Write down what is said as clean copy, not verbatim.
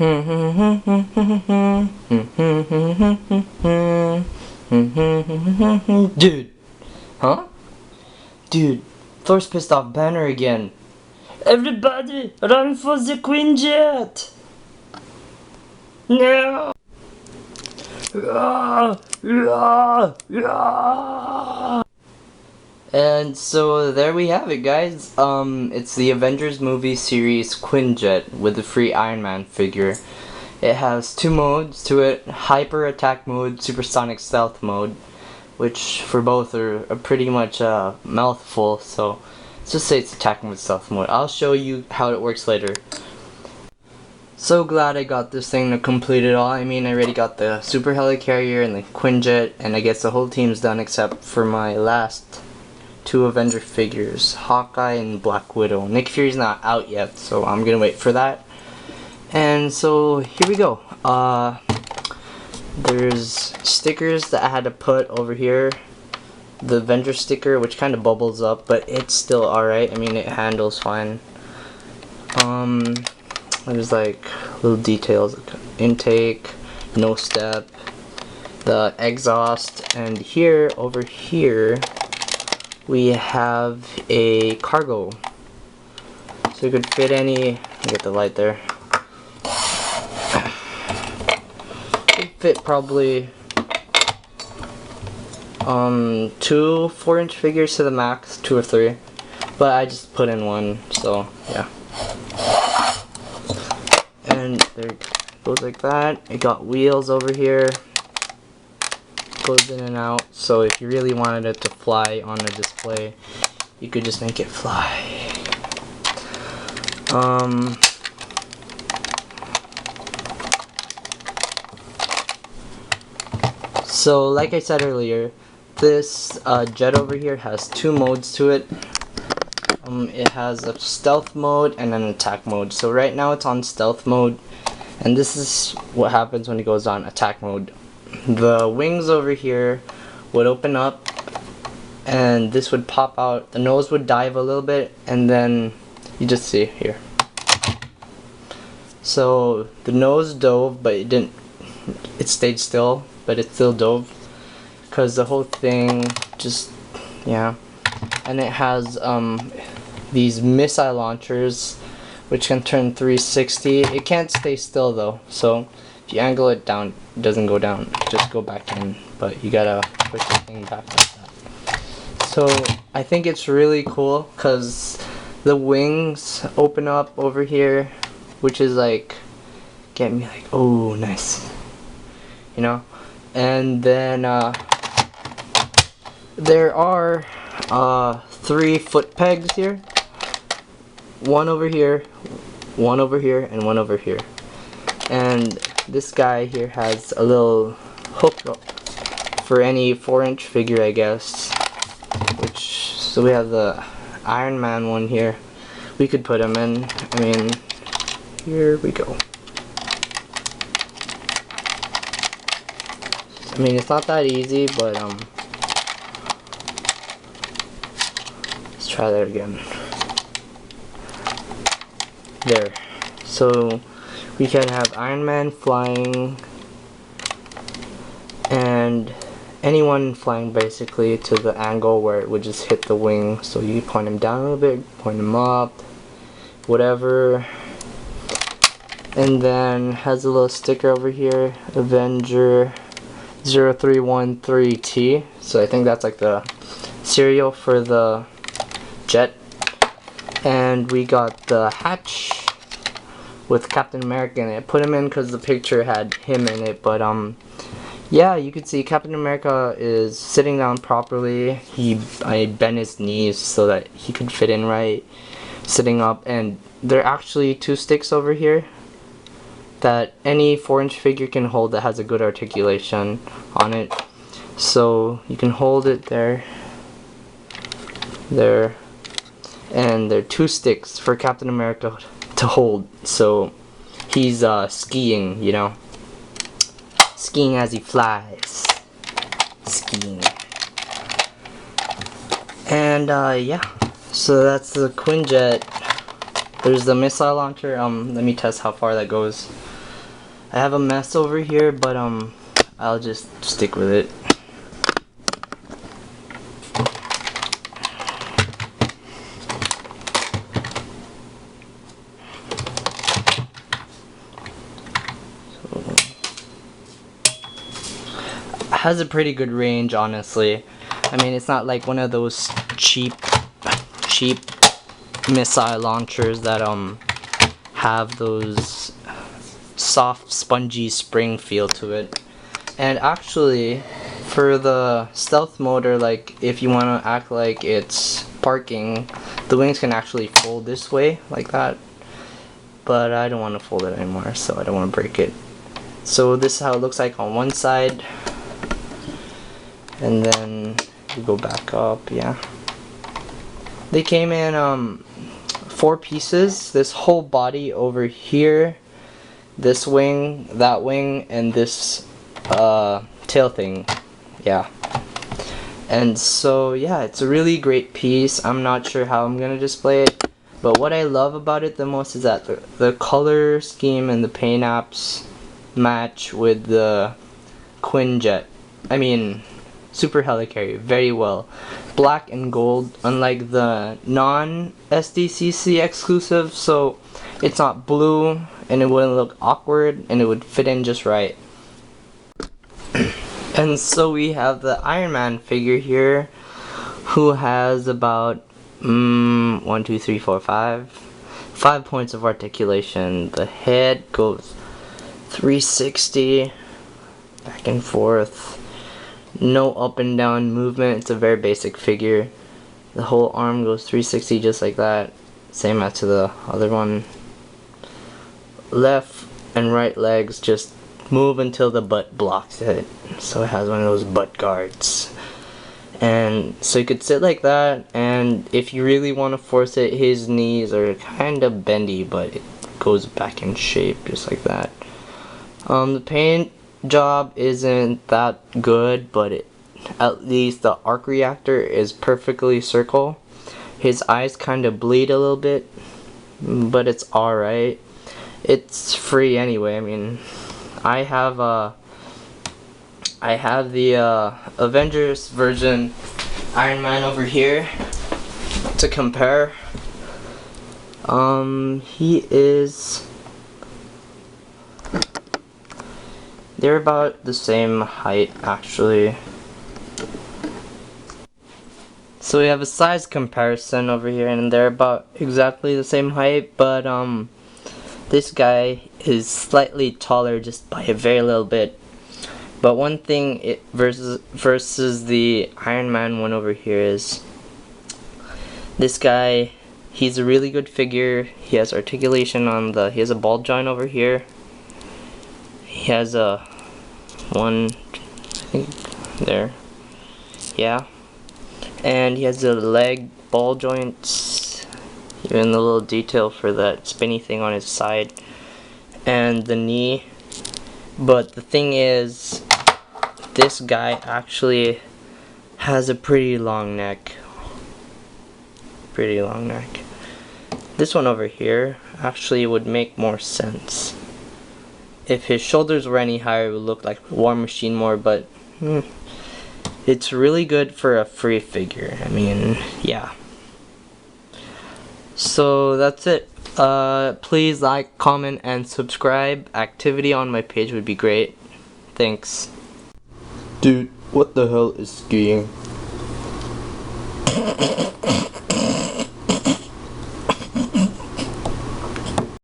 Dude. Huh? Dude, Thor's pissed off Banner again. Everybody, run for the Quinjet! No! And so there we have it, guys. It's the Avengers movie series Quinjet with the free Iron Man figure. It has two modes to it: hyper attack mode, supersonic stealth mode, which for both are pretty much a mouthful. So let's just say it's attack mode, stealth mode. I'll show you how it works later. So glad I got this thing to complete it all. I mean, I already got the Super Helicarrier and the Quinjet, and I guess the whole team's done except for my last two Avenger figures, Hawkeye and Black Widow. Nick Fury's not out yet, so I'm gonna wait for that. And so here we go. There's stickers that I had to put over here. The Avenger sticker, which kind of bubbles up, but it's still alright. I mean, it handles fine. There's like little details: intake, no step, the exhaust, and here, over here, we have a cargo. So you could fit any, get the light there. Could fit probably 2 4-inch figures to the max, 2 or 3. But I just put in one, so yeah. And there it goes like that. It got wheels over here. Goes in and out, so if you really wanted it to fly on a display, you could just make it fly. So like I said earlier, this jet over here has 2 modes to it. It has a stealth mode and an attack mode. So right now it's on stealth mode, and this is what happens when it goes on attack mode. The wings over here would open up, and this would pop out. The nose would dive a little bit, and then you just see here. So the nose dove, but it didn't. It stayed still, but it still dove because the whole thing just, yeah. And it has these missile launchers, which can turn 360. It can't stay still though, so if you angle it down, it doesn't go down, just go back in, but you gotta push the thing back like that. So I think it's really cool because the wings open up over here, which is like, get me like, oh nice, you know. And then there are 3 foot pegs here, one over here, one over here, and one over here. And this guy here has a little hook for any 4-inch figure, I guess. Which, so we have the Iron Man one here. We could put him in. I mean, here we go. I mean, it's not that easy, but let's try that again. There. So we can have Iron Man flying, and anyone flying basically to the angle where it would just hit the wing. So you point him down a little bit, point him up, whatever. And then has a little sticker over here, Avenger 0313T. So I think that's like the serial for the jet. And we got the hatch with Captain America in it. Put him in because the picture had him in it, but yeah, you could see Captain America is sitting down properly. I bent his knees so that he could fit in right, sitting up. And there are actually 2 sticks over here that any 4-inch figure can hold that has a good articulation on it. So you can hold it there, and there are 2 sticks for Captain America to hold. So he's skiing, you know, skiing as he flies, skiing. And yeah, so that's the Quinjet. There's the missile launcher. Let me test how far that goes. I have a mess over here, but I'll just stick with it. Has a pretty good range, honestly. I mean, it's not like one of those cheap missile launchers that have those soft spongy spring feel to it. And actually, for the stealth motor, like if you want to act like it's parking, the wings can actually fold this way like that, but I don't want to fold it anymore, so I don't want to break it. So this is how it looks like on one side, and then you go back up. Yeah, they came in 4 pieces. This whole body over here, this wing, that wing, and this tail thing. Yeah. And so yeah, it's a really great piece. I'm not sure how I'm gonna display it, but what I love about it the most is that the color scheme and the paint apps match with the Quinjet. I mean, Super Helicarrier very well. Black and gold, unlike the non-SDCC exclusive, so it's not blue and it wouldn't look awkward and it would fit in just right. And so we have the Iron Man figure here, who has about 5 points of articulation. The head goes 360 back and forth. No up and down movement. It's a very basic figure. The whole arm goes 360 just like that. Same as to the other one. Left and right legs just move until the butt blocks it. So it has one of those butt guards. And so you could sit like that, and if you really want to force it, his knees are kind of bendy, but it goes back in shape just like that. The paint job isn't that good, but at least the arc reactor is perfectly circle. His eyes kind of bleed a little bit, but it's alright. It's free anyway. I mean, I have the Avengers version Iron Man over here to compare. They're about the same height actually. So we have a size comparison over here, and they're about exactly the same height, but this guy is slightly taller just by a very little bit. But one thing versus the Iron Man one over here is this guy, he's a really good figure. He has articulation on he has a ball joint over here. He has a one, I think, there. Yeah. And he has a leg ball joints, even the little detail for that spinny thing on his side, and the knee. But the thing is, this guy actually has a pretty long neck. This one over here actually would make more sense. If his shoulders were any higher, it would look like War Machine more, but it's really good for a free figure. I mean, yeah. So that's it. Please like, comment, and subscribe. Activity on my page would be great. Thanks. Dude, what the hell is skiing?